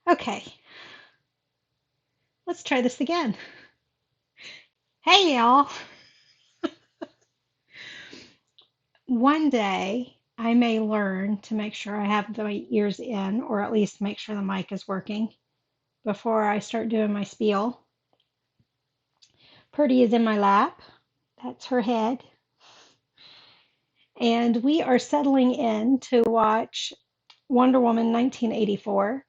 Okay, let's try this again. Hey, y'all. One day I may learn to make sure I have the ears in, or at least make sure the mic is working before I start doing my spiel. Purdy is in my lap. That's her head. And we are settling in to watch Wonder Woman 1984.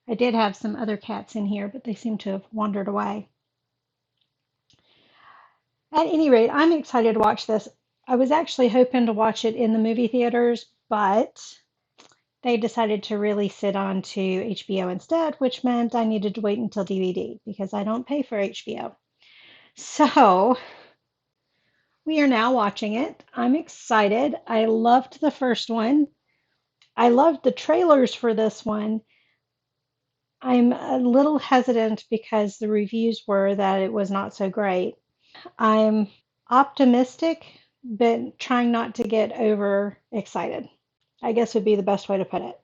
I did have some other cats in here, but they seem to have wandered away. At any rate, I'm excited to watch this. I was actually hoping to watch it in the movie theaters, but they decided to release it onto HBO instead, which meant I needed to wait until DVD because I don't pay for HBO. So we are now watching it. I'm excited. I loved the first one. I loved the trailers for this one. I'm a little hesitant because the reviews were that it was not so great. I'm optimistic, but trying not to get over excited, I guess would be the best way to put it.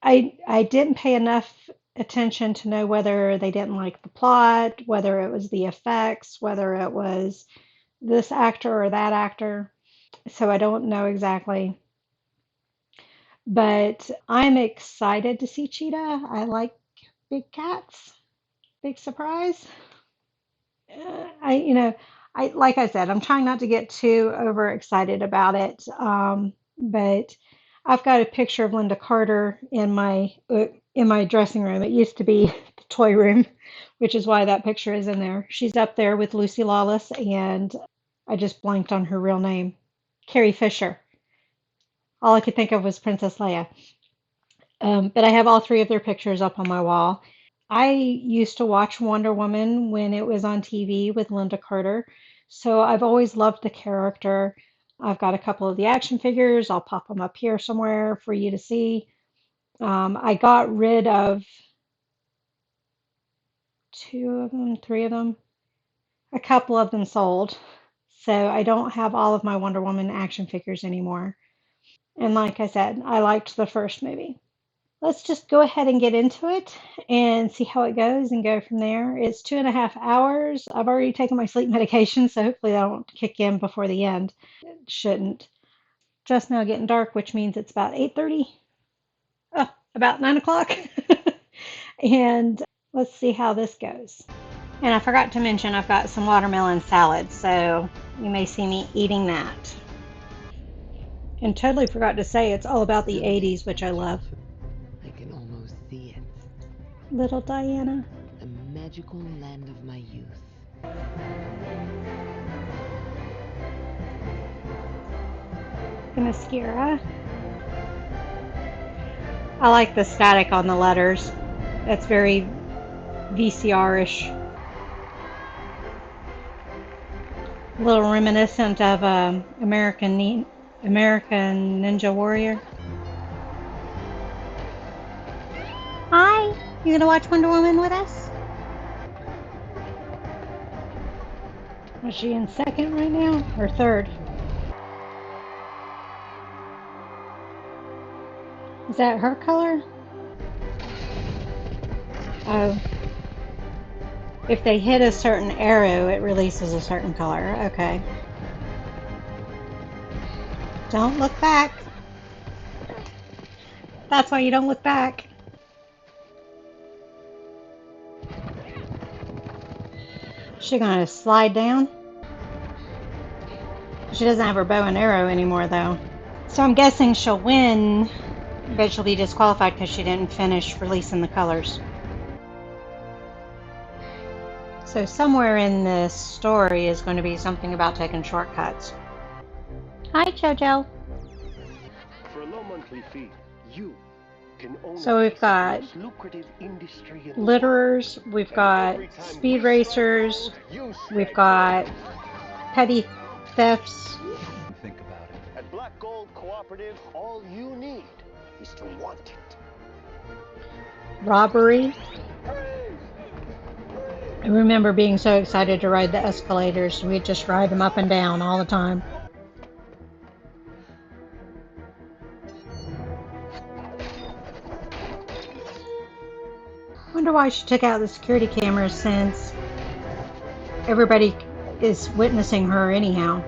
I didn't pay enough attention to know whether they didn't like the plot, whether it was the effects, whether it was this actor or that actor. So I don't know exactly. But I'm excited to see Cheetah. I like big cats. Big surprise. I, you know, I like I said, I'm trying not to get too overexcited about it. But I've got a picture of Linda Carter in my dressing room. It used to be the toy room, which is why that picture is in there. She's up there with Lucy Lawless, and I just blanked on her real name, Carrie Fisher. All I could think of was Princess Leia. But I have all three of their pictures up on my wall. I used to watch Wonder Woman when it was on TV with Linda Carter. So I've always loved the character. I've got a couple of the action figures. I'll pop them up here somewhere for you to see. I got rid of two of them, three of them. A couple of them sold. So I don't have all of my Wonder Woman action figures anymore. And like I said, I liked the first movie. Let's just go ahead and get into it and see how it goes and go from there. It's 2.5 hours. I've already taken my sleep medication, so hopefully that won't kick in before the end. It shouldn't. Just now getting dark, which means it's about 8:30. Oh, about 9 o'clock. And let's see how this goes. And I forgot to mention I've got some watermelon salad, so you may see me eating that. And totally forgot to say it's all about the 80s, which I love. I can almost see it. Little Diana. The magical land of my youth. The mascara. I like the static on the letters. That's very VCR-ish. A little reminiscent of American Ninja Warrior. Hi, you gonna watch Wonder Woman with us? Was she in second right now or third? Is that her color? Oh, if they hit a certain arrow, it releases a certain color. Okay. Don't look back. That's why you don't look back. Is she gonna slide down? She doesn't have her bow and arrow anymore, though. So I'm guessing she'll win, but she'll be disqualified because she didn't finish releasing the colors. So somewhere in this story is going to be something about taking shortcuts. Hi, Jojo. For a low monthly fee, you can own So we've got the most lucrative industry in the litterers, we've world. got Every time speed we racers, strike gold, you we've strike got gold. petty thefts, Think about it. At Black Gold Cooperative, all you need is to want it. robbery. I remember being so excited to ride the escalators. We'd just ride them up and down all the time. Wonder why she took out the security cameras since everybody is witnessing her anyhow.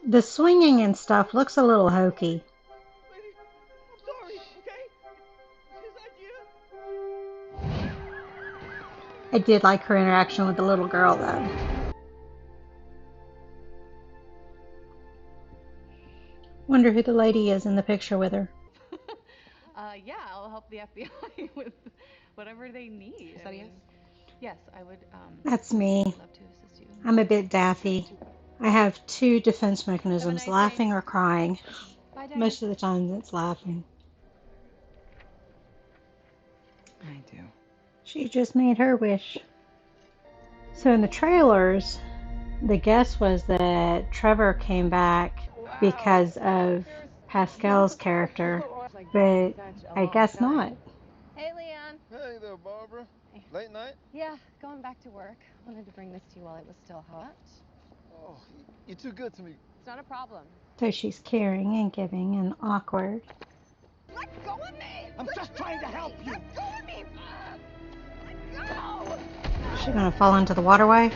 The swinging and stuff looks a little hokey. Lady, I'm sorry, okay? It's his idea. I did like her interaction with the little girl though. Wonder who the lady is in the picture with her. Yeah, I'll help the FBI with whatever they need. Is that a yes? Yes, I would. That's me. Love to assist you. I'm a bit daffy. I have two defense mechanisms, nice laughing day. or crying. Bye, Diane. Most of the time it's laughing. I do. She just made her wish. So in the trailers, the guess was that Trevor came back because of Pascal's character, but I guess not. Hey, Leon. Hey there, Barbara. Late night? Yeah, going back to work. Wanted to bring this to you while it was still hot. Oh, you're too good to me. It's not a problem. So she's caring and giving and awkward. Let go of me! I'm just trying to help you. Let go of me! Let go! Is she gonna fall into the waterway?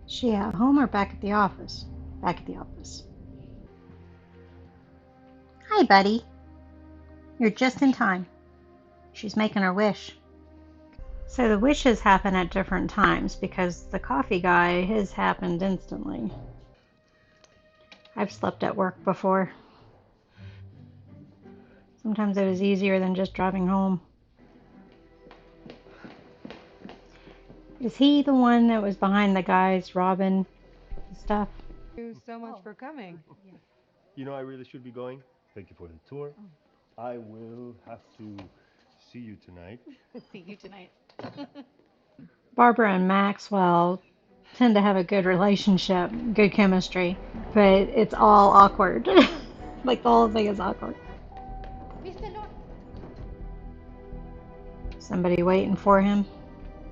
Is she at home or back at the office? Back at the office. Hi, buddy. You're just in time. She's making her wish. So the wishes happen at different times because the coffee guy, his happened instantly. I've slept at work before. Sometimes it was easier than just driving home. Is he the one that was behind the guys robbing stuff? Thank you so much for coming. You know, I really should be going. Thank you for the tour. I will have to see you tonight. See you tonight. Barbara and Maxwell tend to have a good relationship, good chemistry, but it's all awkward. Like the whole thing is awkward. Somebody waiting for him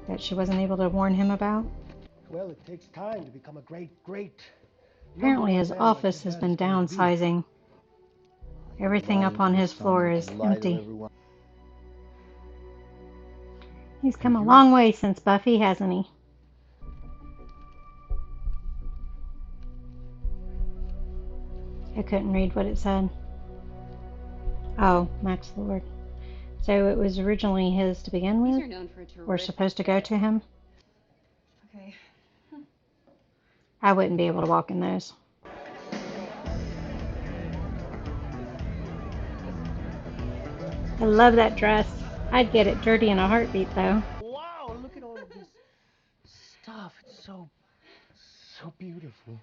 that she wasn't able to warn him about. Well, it takes time to become a great. Apparently his office has been downsizing. Everything up on his floor is empty. He's come a long way since Buffy, hasn't he? I couldn't read what it said. Oh, Max Lord. So it was originally his to begin These with? are known for a terrific... We're supposed to go to him? Okay. I wouldn't be able to walk in those. I love that dress. I'd get it dirty in a heartbeat, though. Wow, look at all of this stuff. It's so beautiful.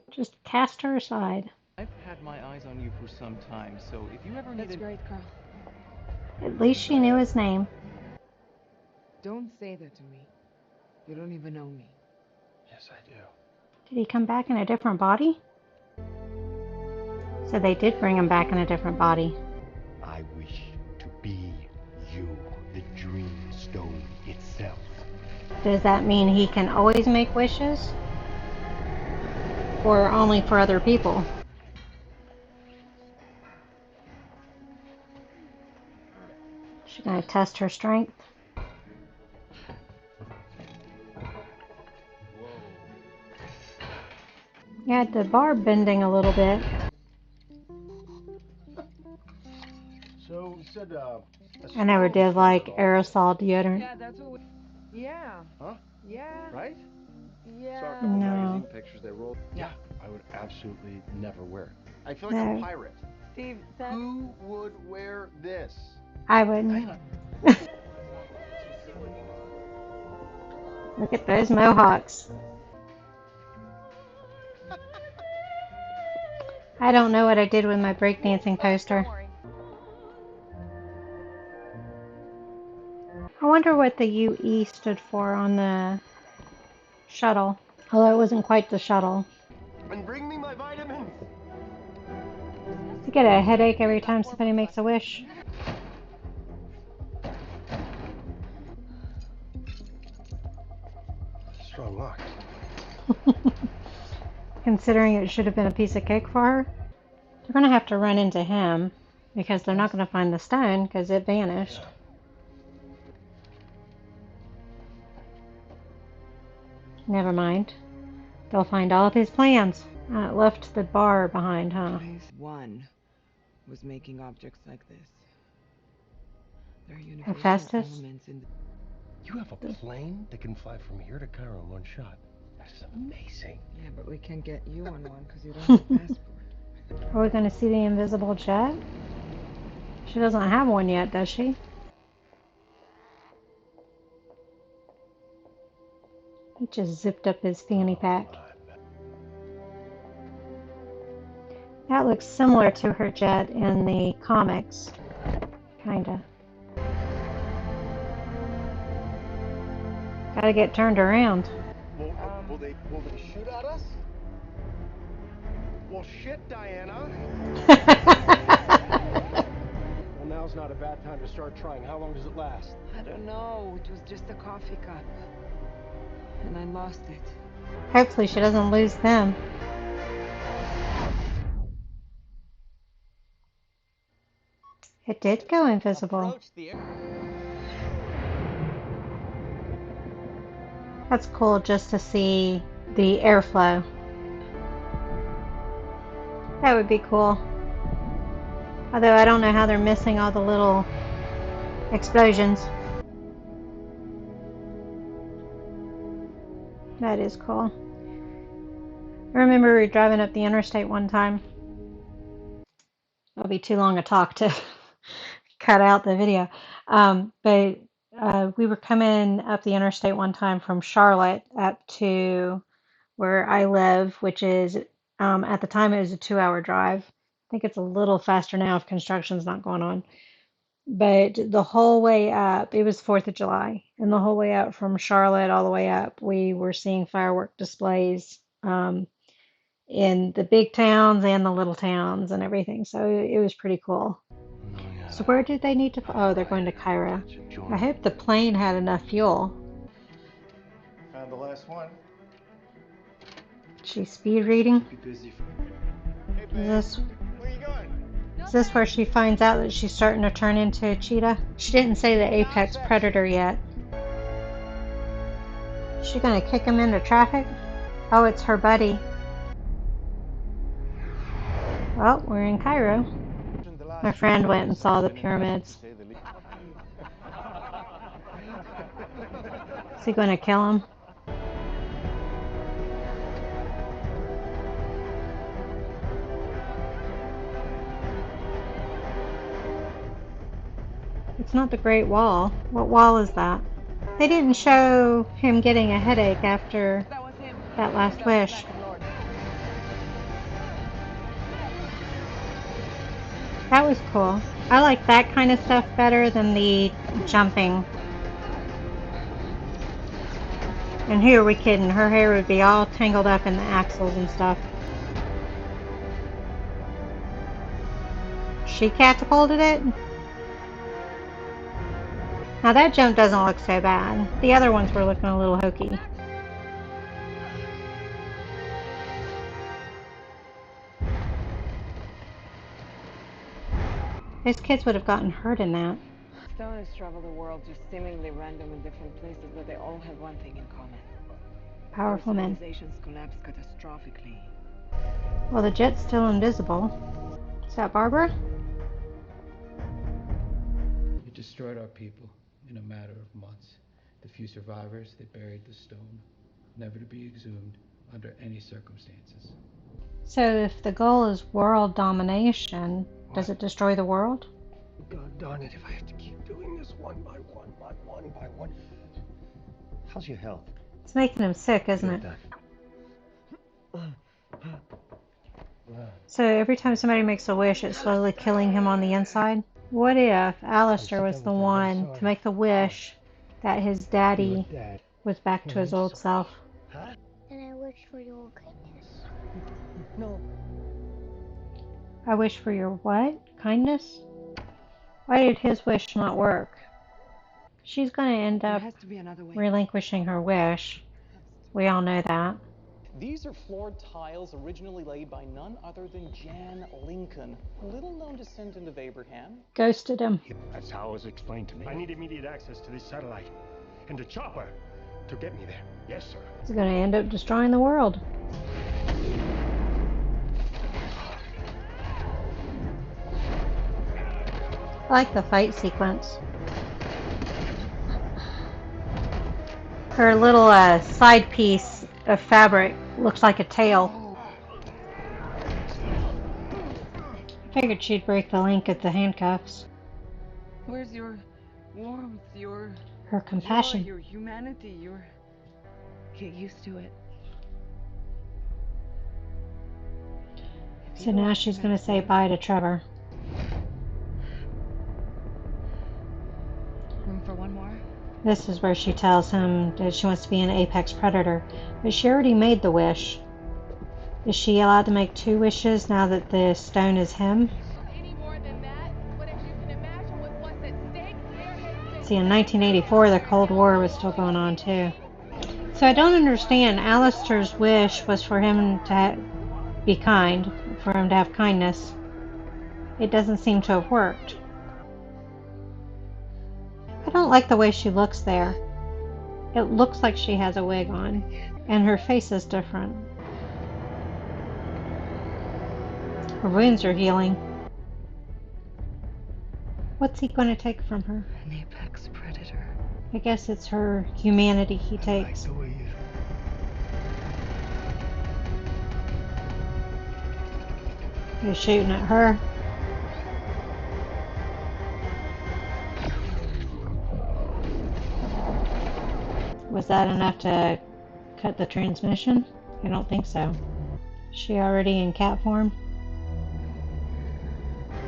Just cast her aside. I've had my eyes on you for some time, so if you ever needed... That's great, Carl. At least she knew his name. Don't say that to me. You don't even know me. Yes, I do. Did he come back in a different body? So they did bring him back in a different body. I wish to be you, the dream stone itself. Does that mean he can always make wishes? Or only for other people? She's gonna test her strength. Yeah, the bar bending a little bit. So, you said, I never did like aerosol deodorant. Yeah, that's what we... Yeah. Huh? Yeah. Right? Yeah. Saw a couple No. magazine pictures they rolled. Yeah. I would absolutely never wear it. I feel like No. a pirate. Steve, that's... Who would wear this? I wouldn't. Look at those mohawks. I don't know what I did with my breakdancing poster. I wonder what the UE stood for on the shuttle. Although it wasn't quite the shuttle. And bring me my vitamins. I get a headache every time somebody makes a wish. strong lock. Considering it should have been a piece of cake for her. They're going to have to run into him because they're not going to find the stone because it vanished. Never mind. They'll find all of his plans. It left the bar behind, huh? One was making objects like this. There are universal Hephaestus? elements in You have a plane that can fly from here to Cairo in one shot. That is amazing. Yeah, but we can't get you on one because you don't have a passport. Are we going to see the invisible jet? She doesn't have one yet, does she? He just zipped up his fanny pack. That looks similar to her jet in the comics. Kinda. Gotta get turned around. Will they shoot at us? Well, shit, Diana. Well, now's not a bad time to start trying. How long does it last? I don't know. It was just a coffee cup. And I lost it. Hopefully she doesn't lose them. It did go invisible. That's cool just to see the airflow. That would be cool. Although I don't know how they're missing all the little explosions. That is cool. I remember we were driving up the interstate one time. It'll be too long a talk to cut out the video. But we were coming up the interstate one time from Charlotte up to where I live, which is, at the time, it was a 2-hour drive. I think it's a little faster now if construction's not going on. But the whole way up, it was 4th of July, and the whole way up from Charlotte all the way up, we were seeing firework displays in the big towns and the little towns and everything. So it was pretty cool. So where did they need to? Oh, they're going to Cairo. I hope the plane had enough fuel. Found the last one. She's speed reading. Hey, babe. Where you going? Is this where she finds out that she's starting to turn into a cheetah? She didn't say the apex predator yet. Is she gonna kick him into traffic? Oh, it's her buddy. Well, we're in Cairo. My friend went and saw the pyramids. Is he gonna kill him? It's not the Great Wall. What wall is that? They didn't show him getting a headache after that last wish. That was cool. I like that kind of stuff better than the jumping. And who are we kidding? Her hair would be all tangled up in the axles and stuff. She catapulted it? Now that jump doesn't look so bad. The other ones were looking a little hokey. Those kids would have gotten hurt in that. Stoners travel the world just seemingly random in different places, but they all have one thing in common. Powerful men. Civilizations collapse catastrophically. Well, the jet's still invisible. Is that Barbara? It destroyed our people in a matter of months. The few survivors, they buried the stone, never to be exhumed under any circumstances. So if the goal is world domination, does it destroy the world? God darn it, if I have to keep doing this one by one by one by one. How's your health? It's making him sick, isn't it? So every time somebody makes a wish, it's slowly killing him on the inside? What if Alistair was the one to make the wish that his daddy was back to his old self? And I wish for your kindness. No. I wish for your what? Kindness? Why did his wish not work? She's going to end There up has to be another way. relinquishing her wish. We all know that. These are floored tiles originally laid by none other than Jan Lincoln, a little-known descendant of Abraham. Ghosted him. That's how it was explained to me. I need immediate access to this satellite. And the chopper to get me there. Yes, sir. He's going to end up destroying the world. I like the fight sequence. Her little side piece of fabric looks like a tail. I figured she'd break the link at the handcuffs. Where's your warmth, Her compassion. joy, your humanity, your... Get used to it. So now she's going to say bye to Trevor. Room for one more? This is where she tells him that she wants to be an apex predator. But she already made the wish. Is she allowed to make 2 wishes now that the stone is him? Any more than that, but if you can imagine what was at stake, See, in 1984, the Cold War was still going on, too. So I don't understand. Alistair's wish was for him to be kind, for him to have kindness. It doesn't seem to have worked. I don't like the way she looks there. It looks like she has a wig on, and her face is different. Her wounds are healing. What's he going to take from her? An apex predator. I guess it's her humanity he takes. He's shooting at her. Was that enough to cut the transmission? I don't think so. Is she already in cat form?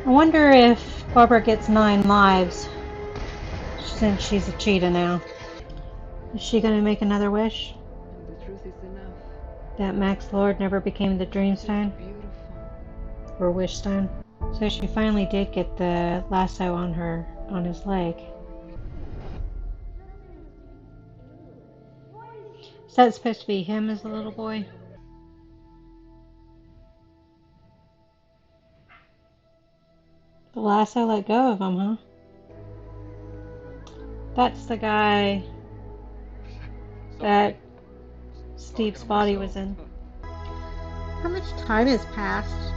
I wonder if Barbara gets 9 lives since she's a cheetah now. Is she going to make another wish? The truth is enough. That Max Lord never became the Dreamstone? Beautiful. Or Wishstone? So she finally did get the lasso on his leg. Is that supposed to be him as a little boy? The lasso let go of him, huh? That's the guy that Steve's body was in. How much time has passed?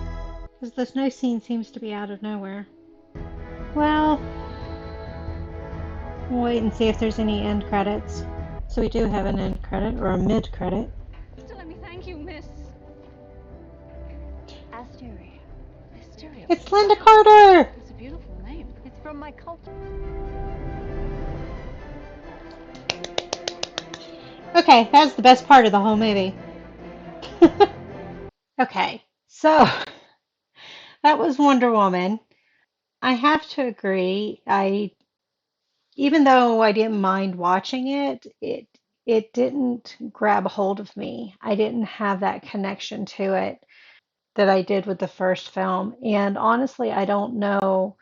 Because the snow scene seems to be out of nowhere. Well, we'll wait and see if there's any end credits. So we do have an end credit, or a mid-credit. Still let me thank you, Miss Asteria. Mysterio. It's Linda Carter! It's a beautiful name. It's from my culture. Okay, that's the best part of the whole movie. Okay, so that was Wonder Woman. I have to agree. Even though I didn't mind watching it didn't grab hold of me. I didn't have that connection to it that I did with the first film. And honestly, I don't know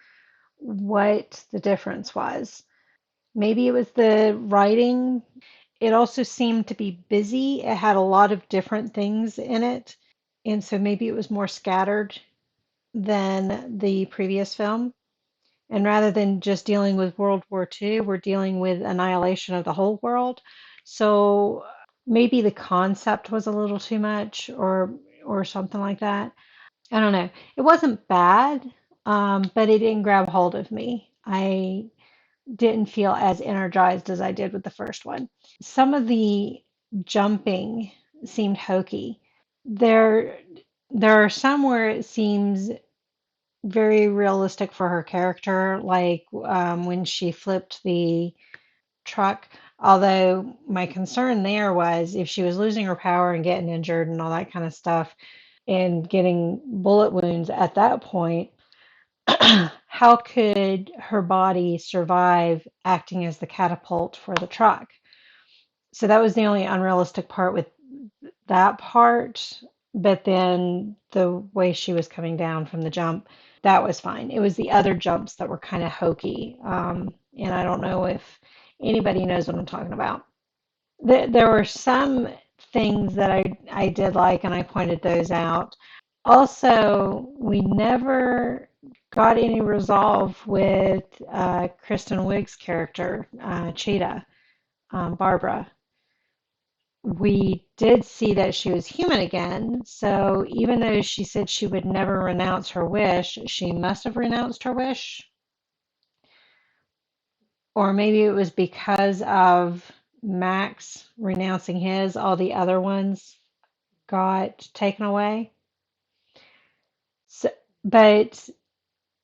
what the difference was. Maybe it was the writing. It also seemed to be busy. It had a lot of different things in it. And so maybe it was more scattered than the previous film. And rather than just dealing with World War II, we're dealing with annihilation of the whole world. So maybe the concept was a little too much or something like that. I don't know. It wasn't bad, but it didn't grab hold of me. I didn't feel as energized as I did with the first one. Some of the jumping seemed hokey. There are some where it seems very realistic for her character, like when she flipped the truck. Although my concern there was if she was losing her power and getting injured and all that kind of stuff and getting bullet wounds at that point, how could her body survive acting as the catapult for the truck? So that was the only unrealistic part with that part. But then the way she was coming down from the jump, that was fine. It was the other jumps that were kind of hokey. And I don't know if anybody knows what I'm talking about. There were some things that I did like, and I pointed those out. Also, we never got any resolve with Kristen Wiig's character, Cheetah, Barbara. We did see that she was human again, so even though she said she would never renounce her wish, she must have renounced her wish. Or maybe it was because of Max renouncing his, all the other ones got taken away. So, but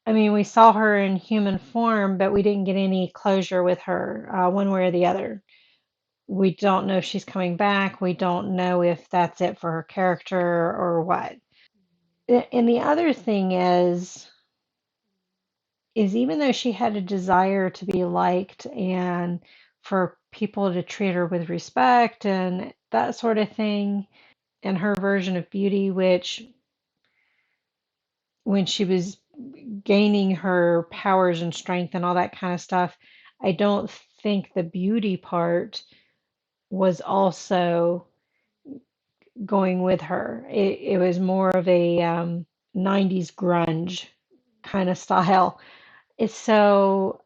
I mean, we saw her in human form, but we didn't get any closure with her, one way or the other. We don't know if she's coming back. We don't know if that's it for her character or what. And the other thing is even though she had a desire to be liked and for people to treat her with respect and that sort of thing, and her version of beauty, which when she was gaining her powers and strength and all that kind of stuff, I don't think the beauty part was also going with her. It was more of a 90s grunge kind of style. So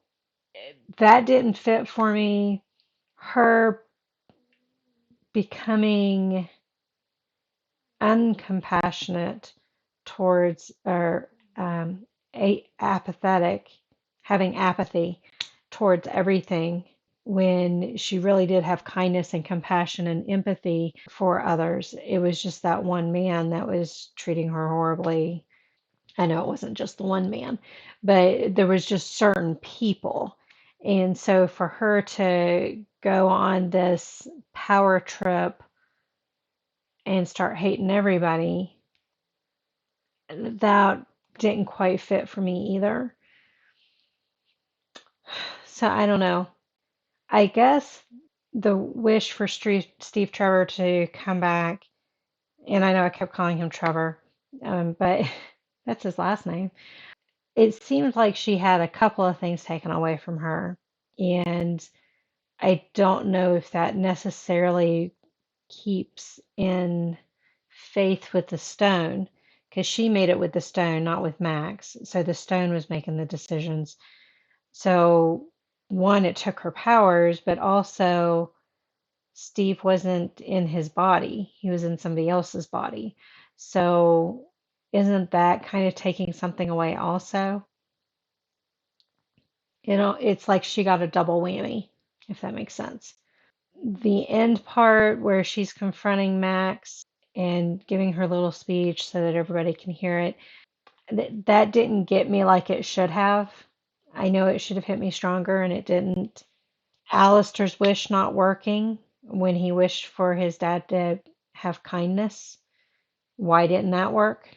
that didn't fit for me. Her becoming uncompassionate towards or apathetic, having apathy towards everything when she really did have kindness and compassion and empathy for others. It was just that one man that was treating her horribly. I know it wasn't just the one man, but there was just certain people. And so for her to go on this power trip and start hating everybody, that didn't quite fit for me either. So I don't know. I guess the wish for Steve Trevor to come back, and I know I kept calling him Trevor, but that's his last name. It seemed like she had a couple of things taken away from her, and I don't know if that necessarily keeps in faith with the stone, because she made it with the stone, not with Max. So the stone was making the decisions. So, one, it took her powers, but also Steve wasn't in his body, he was in somebody else's body. So, isn't that kind of taking something away also? It's like she got a double whammy, if that makes sense. The end part where she's confronting Max and giving her little speech so that everybody can hear it, that didn't get me like it should have. I know it should have hit me stronger and it didn't. Alistair's wish not working when he wished for his dad to have kindness. Why didn't that work?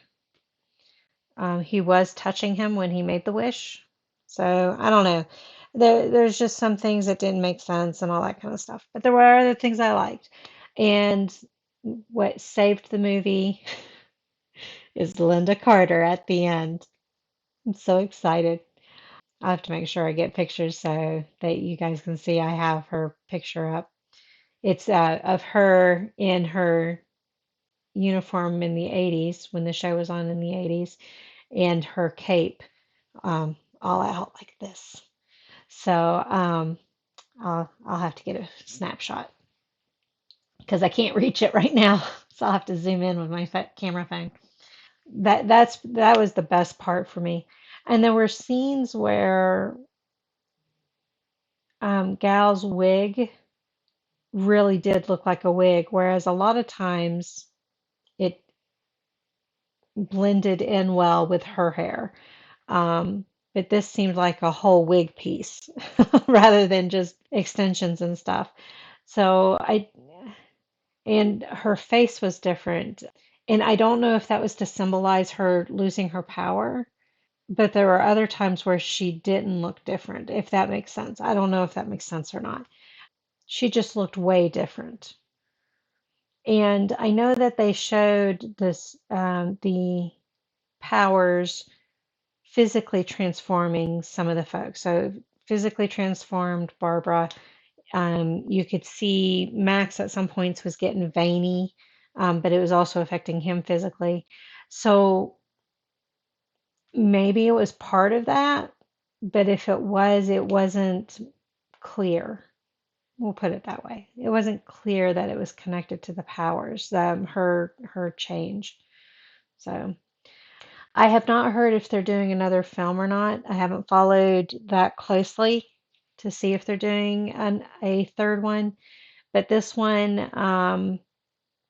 He was touching him when he made the wish. So I don't know. There's just some things that didn't make sense and all that kind of stuff. But there were other things I liked. And what saved the movie is Linda Carter at the end. I'm so excited. I have to make sure I get pictures so that you guys can see I have her picture up. It's of her in her uniform in the 80s when the show was on in the 80s and her cape all out like this. So I'll have to get a snapshot because I can't reach it right now. So I'll have to zoom in with my camera phone. That was the best part for me. And there were scenes where Gal's wig really did look like a wig, whereas a lot of times it blended in well with her hair. But this seemed like a whole wig piece rather than just extensions and stuff. So and her face was different. And I don't know if that was to symbolize her losing her power, but there were other times where she didn't look different, if that makes sense. I don't know if that makes sense or not. She just looked way different. And I know that they showed this the powers physically transforming some of the folks. So physically transformed Barbara, You could see Max at some points was getting veiny, but it was also affecting him physically. So maybe it was part of that, but if it was, it wasn't clear. We'll put it that way. It wasn't clear that it was connected to the powers, her change. So I have not heard if they're doing another film or not. I haven't followed that closely to see if they're doing a third one. But this one, I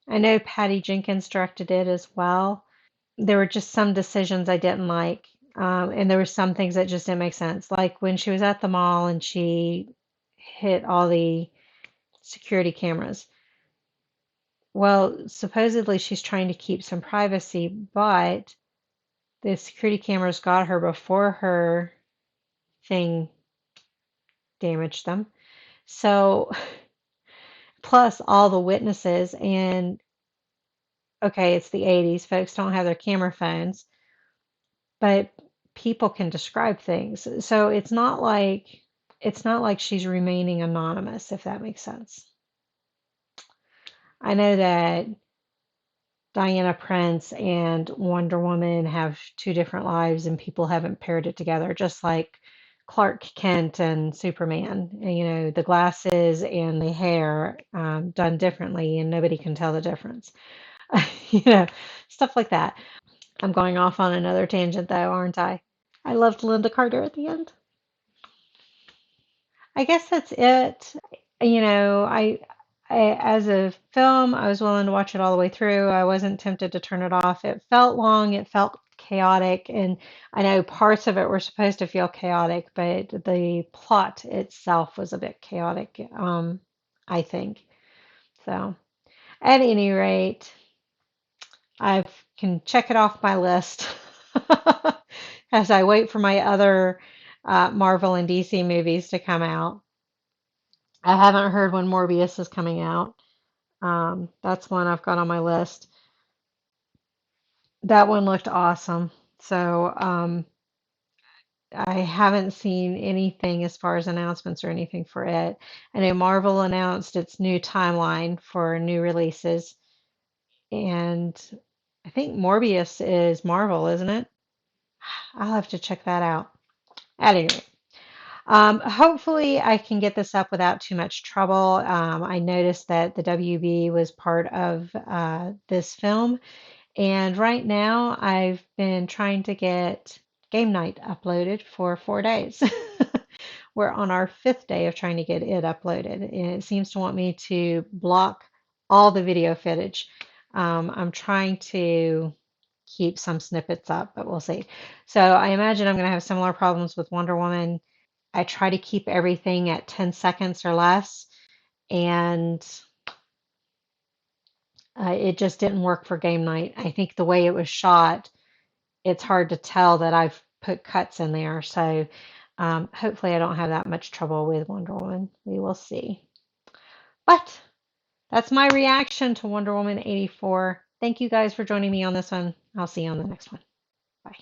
know Patty Jenkins directed it as well. There were just some decisions I didn't like. And there were some things that just didn't make sense. Like when she was at the mall and she hit all the security cameras. Well, supposedly she's trying to keep some privacy, but the security cameras got her before her thing damaged them. So, plus all the witnesses, and okay, it's the 80s, folks don't have their camera phones, but people can describe things. So it's not like she's remaining anonymous, if that makes sense. I know that Diana Prince and Wonder Woman have two different lives and people haven't paired it together, just like Clark Kent and Superman. The glasses and the hair done differently and nobody can tell the difference. You know, Stuff like that. I'm going off on another tangent though, aren't I? I loved Linda Carter at the end. I guess that's it. As a film, I was willing to watch it all the way through. I wasn't tempted to turn it off. It felt long, it felt chaotic, and I know parts of it were supposed to feel chaotic, but the plot itself was a bit chaotic, I think. So, at any rate, I can check it off my list as I wait for my other Marvel and DC movies to come out. I haven't heard when Morbius is coming out. That's one I've got on my list. That one looked awesome. So I haven't seen anything as far as announcements or anything for it. I know Marvel announced its new timeline for new releases, and I think Morbius is Marvel, isn't it? I'll have to check that out. At any rate. Hopefully, I can get this up without too much trouble. I noticed that the WB was part of this film, and right now I've been trying to get Game Night uploaded for 4 days. We're on our 5th day of trying to get it uploaded, and it seems to want me to block all the video footage. I'm trying to keep some snippets up, but we'll see. So I imagine I'm going to have similar problems with Wonder Woman. I try to keep everything at 10 seconds or less, and it just didn't work for Game Night. I think the way it was shot, it's hard to tell that I've put cuts in there. So hopefully I don't have that much trouble with Wonder Woman. We will see. But that's my reaction to Wonder Woman 84. Thank you guys for joining me on this one. I'll see you on the next one. Bye.